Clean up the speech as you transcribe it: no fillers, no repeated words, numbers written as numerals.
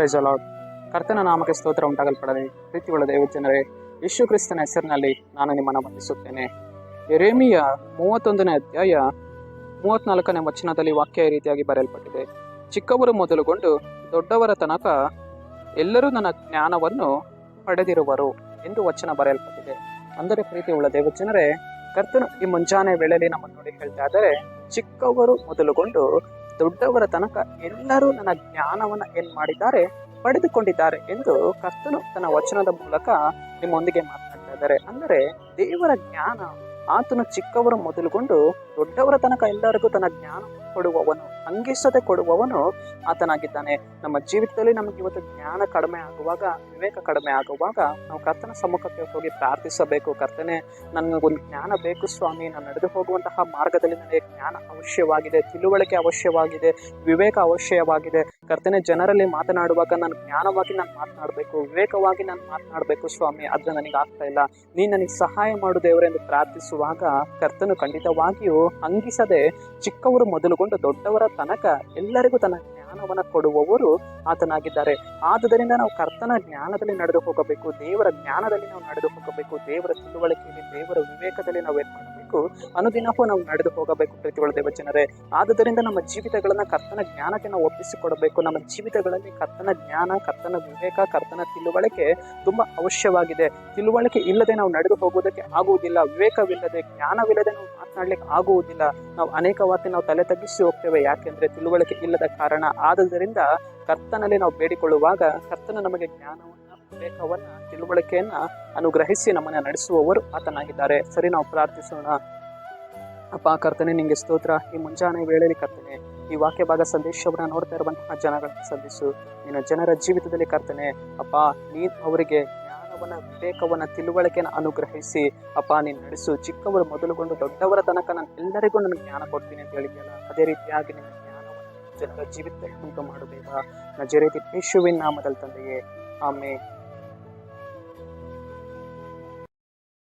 Praise the lord. ಕರ್ತನ ನಾಮಕ್ಕೆ ಸ್ತೋತ್ರ ಉಂಟಾಗಲ್ಪಡಲಿ. ಪ್ರೀತಿಯುಳ್ಳ ದೇವಜನರೇ, ಯೇಸು ಕ್ರಿಸ್ತನ ಹೆಸರಿನಲ್ಲಿ ನಾನು ನಿಮ್ಮನ್ನು ವಂದಿಸುತ್ತೇನೆ. ಯೆರೆಮೀಯ 31ನೇ ಅಧ್ಯಾಯ 34ನೇ ವಚನದಲ್ಲಿ ವಾಕ್ಯ ಈ ರೀತಿಯಾಗಿ ಬರೆಯಲ್ಪಟ್ಟಿದೆ. ಚಿಕ್ಕವರು ಮೊದಲುಗೊಂಡು ದೊಡ್ಡವರ ತನಕ ಎಲ್ಲರೂ ನನ್ನ ಜ್ಞಾನವನ್ನು ಪಡೆದಿರುವರು ಎಂದು ವಚನ ಬರೆಯಲ್ಪಟ್ಟಿದೆ. ಅಂದರೆ ಪ್ರೀತಿಯುಳ್ಳ ದೇವಜನರೇ, ಕರ್ತನು ಈ ಮುಂಜಾನೆ ವೇಳೆಯಲ್ಲಿ ನಮ್ಮನ್ನು ನೋಡಿ ಹೇಳ್ತಾ ಇದ್ದಾರೆ, ಚಿಕ್ಕವರು ಮೊದಲುಗೊಂಡು ದೊಡ್ಡವರ ತನಕ ಎಲ್ಲರೂ ನನ್ನ ಜ್ಞಾನವನ್ನ ಏನ್ ಮಾಡಿದ್ದಾರೆ, ಪಡೆದುಕೊಂಡಿದ್ದಾರೆ ಎಂದು ಕರ್ತನು ತನ್ನ ವಚನದ ಮೂಲಕ ನಿಮ್ಮೊಂದಿಗೆ ಮಾತನಾಡ್ತಾ ಇದ್ದಾರೆ. ಅಂದರೆ ದೇವರ ಜ್ಞಾನ ಆತನು ಚಿಕ್ಕವರು ಮೊದಲುಗೊಂಡು ದೊಡ್ಡವರ ತನಕ ಎಲ್ಲರಿಗೂ ತನ್ನ ಜ್ಞಾನ ಕೊಡುವವನು, ಅಂಗಿಸದೆ ಕೊಡುವವನು ಆತನಾಗಿದ್ದಾನೆ. ನಮ್ಮ ಜೀವಿತದಲ್ಲಿ ನಮಗೆ ಇವತ್ತು ಜ್ಞಾನ ಕಡಿಮೆ ಆಗುವಾಗ, ವಿವೇಕ ಕಡಿಮೆ ಆಗುವಾಗ ನಾವು ಕರ್ತನ ಸಮ್ಮುಖಕ್ಕೆ ಹೋಗಿ ಪ್ರಾರ್ಥಿಸಬೇಕು. ಕರ್ತನೆ, ನನಗೊಂದು ಜ್ಞಾನ ಬೇಕು ಸ್ವಾಮಿ, ನಾನು ನಡೆದು ಹೋಗುವಂತಹ ಮಾರ್ಗದಲ್ಲಿ ನನಗೆ ಜ್ಞಾನ ಅವಶ್ಯವಾಗಿದೆ, ತಿಳುವಳಿಕೆ ಅವಶ್ಯವಾಗಿದೆ, ವಿವೇಕ ಅವಶ್ಯವಾಗಿದೆ. ಕರ್ತನೆ, ಜನರಲ್ಲಿ ಮಾತನಾಡುವಾಗ ನಾನು ಜ್ಞಾನವಾಗಿ ನಾನು ಮಾತನಾಡಬೇಕು, ವಿವೇಕವಾಗಿ ನಾನು ಮಾತನಾಡಬೇಕು ಸ್ವಾಮಿ, ಅದು ನನಗೆ ಆಗ್ತಾ ಇಲ್ಲ, ನೀನು ನನಗೆ ಸಹಾಯ ಮಾಡು ದೇವರೇ ಎಂದು ಪ್ರಾರ್ಥಿಸುವಾಗ ಕರ್ತನು ಖಂಡಿತವಾಗಿಯೂ ಅಂಗಿಸದೆ ಚಿಕ್ಕವರು ಮೊದಲುಗೊಂಡು ದೊಡ್ಡವರ ತನಕ ಎಲ್ಲರಿಗೂ ತನ್ನ ಜ್ಞಾನವನ್ನು ಕೊಡುವವರು ಆತನಾಗಿದ್ದಾರೆ. ಆದುದರಿಂದ ನಾವು ಕರ್ತನ ಜ್ಞಾನದಲ್ಲಿ ನಡೆದು ಹೋಗಬೇಕು, ದೇವರ ಜ್ಞಾನದಲ್ಲಿ ನಾವು ನಡೆದು ಹೋಗಬೇಕು, ದೇವರ ತಿಳುವಳಿಕೆಯಲ್ಲಿ, ದೇವರ ವಿವೇಕದಲ್ಲಿ ನಾವು ಏನ್ ಮಾಡಬೇಕು, ಅನುದಿನವೂ ನಾವು ನಡೆದು ಹೋಗಬೇಕು. ಪ್ರೀತಿಗಳ ದೇವಜನರೇ, ಆದುದರಿಂದ ನಮ್ಮ ಜೀವಿತಗಳನ್ನ ಕರ್ತನ ಜ್ಞಾನಕ್ಕೆ ನಾವು ಒಪ್ಪಿಸಿಕೊಡಬೇಕು. ನಮ್ಮ ಜೀವಿತಗಳಲ್ಲಿ ಕರ್ತನ ಜ್ಞಾನ, ಕರ್ತನ ವಿವೇಕ, ಕರ್ತನ ತಿಳುವಳಿಕೆ ತುಂಬಾ ಅವಶ್ಯವಾಗಿದೆ. ತಿಳುವಳಿಕೆ ಇಲ್ಲದೆ ನಾವು ನಡೆದು ಹೋಗುವುದಕ್ಕೆ ಆಗುವುದಿಲ್ಲ, ವಿವೇಕವಿಲ್ಲದೆ, ಜ್ಞಾನವಿಲ್ಲದೆ ನಾವು ಮಾತನಾಡ್ಲಿಕ್ಕೆ ಆಗುವುದಿಲ್ಲ. ನಾವು ಅನೇಕ ವಾತಿ ನಾವು ತಲೆ ತಗ್ಗಿಸಿ ಹೋಗ್ತೇವೆ, ಯಾಕೆಂದ್ರೆ ತಿಳುವಳಿಕೆ ಇಲ್ಲದ ಕಾರಣ. ಆದುದರಿಂದ ಕರ್ತನಲ್ಲಿ ನಾವು ಬೇಡಿಕೊಳ್ಳುವಾಗ ಕರ್ತನ ನಮಗೆ ಜ್ಞಾನವನ್ನ, ವಿವೇಕವನ್ನ, ತಿಳುವಳಿಕೆಯನ್ನ ಅನುಗ್ರಹಿಸಿ ನಮ್ಮನ್ನ ನಡೆಸುವವರು ಆತನಾಗಿದ್ದಾರೆ. ಸರಿ, ನಾವು ಪ್ರಾರ್ಥಿಸೋಣ. ಅಪ್ಪ ಕರ್ತನೆ, ನಿಂಗೆ ಸ್ತೋತ್ರ. ಈ ಮುಂಜಾನೆ ವೇಳೆಯಲ್ಲಿ ಕರ್ತನೆ, ಈ ವಾಕ್ಯ ಭಾಗ ಸಂದೇಶವನ್ನ ನೋಡ್ತಾ ಇರುವಂತಹ ಜನಗಳನ್ನು ಸಂಧಿಸು. ನಿನ್ನ ಜನರ ಜೀವಿತದಲ್ಲಿ ಕರ್ತನೆ ಅಪ್ಪ, ನೀನು ಅವರಿಗೆ ಜ್ಞಾನವನ್ನ, ವಿವೇಕವನ್ನ, ತಿಳುವಳಿಕೆಯನ್ನು ಅನುಗ್ರಹಿಸಿ ಅಪ್ಪ ನೀನು ನಡೆಸು. ಚಿಕ್ಕವರು ಮೊದಲುಗೊಂಡು ದೊಡ್ಡವರ ತನಕ ನಾನು ಎಲ್ಲರಿಗೂ ನನಗೆ ಜ್ಞಾನ ಕೊಡ್ತೀನಿ ಅಂತ ಹೇಳಿದೆಯಲ್ಲ, ಅದೇ ರೀತಿಯಾಗಿ ನಿನ್ನ ಜ್ಞಾನವನ್ನು ಜನರ ಜೀವಿತದಲ್ಲಿ ಉಂಟು ಮಾಡುವುದೇವ ನಜರೇತಿ ಯೇಸುವಿನ ನಾಮದಲ್ಲಿ ತಂದೆಯೇ, ಆಮೆನ್.